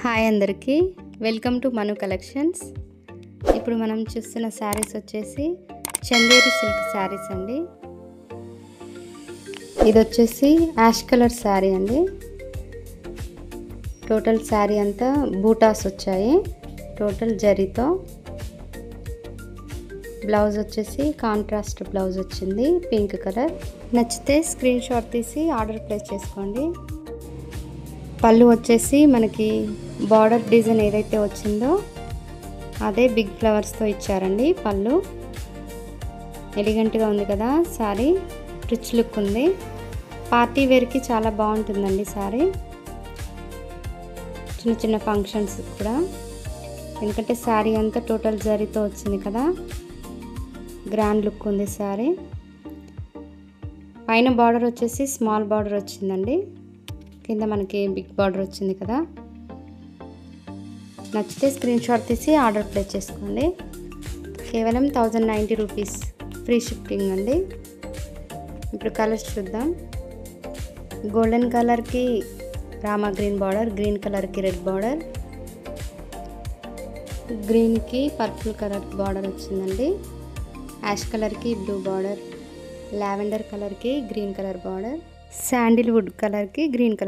Hi అందరికీ, welcome to Manu collections. ఇప్పుడు మనం చూస్తున్న శారీస్ వచ్చేసి చందేరి సిల్క్ శారీస్ అండి. ఇది వచ్చేసి యాష్ కలర్ శారీ అండి. టోటల్ శారీ అంతా బూటాస్ వచ్చాయి, టోటల్ జరీతో. బ్లౌజ్ వచ్చేసి కాంట్రాస్ట్ బ్లౌజ్ వచ్చింది, పింక్ కలర్. నచ్చితే స్క్రీన్ షాట్ తీసి ఆర్డర్ ప్లేస్ చేసుకోండి. పళ్ళు వచ్చేసి మనకి బార్డర్ డిజైన్ ఏదైతే వచ్చిందో అదే బిగ్ ఫ్లవర్స్తో ఇచ్చారండి. పళ్ళు ఎలిగెంట్గా ఉంది కదా శారీ, రిచ్ లుక్ ఉంది. పార్టీ వేర్కి చాలా బాగుంటుందండి శారీ, చిన్న చిన్న ఫంక్షన్స్ కూడా. ఎందుకంటే శారీ అంతా టోటల్ జరీతో వచ్చింది కదా, గ్రాండ్ లుక్ ఉంది శారీ. పైన బార్డర్ వచ్చేసి స్మాల్ బార్డర్ వచ్చిందండి, కింద మనకి బిగ్ బార్డర్ వచ్చింది కదా. నచ్చితే స్క్రీన్ షాట్ తీసి ఆర్డర్ ప్లేస్ చేసుకోండి. కేవలం 1090 రూపీస్, ఫ్రీ షిప్పింగ్ అండి. ఇప్పుడు కలర్స్ చూద్దాం. గోల్డెన్ కలర్కి రామా గ్రీన్ బార్డర్, గ్రీన్ కలర్కి రెడ్ బార్డర్, గ్రీన్కి పర్పుల్ కలర్ బార్డర్ వచ్చిందండి. యాష్ కలర్కి బ్లూ బార్డర్, లావెండర్ కలర్కి గ్రీన్ కలర్ బార్డర్, శాండిల్వుడ్ కలర్కి గ్రీన్ కలర్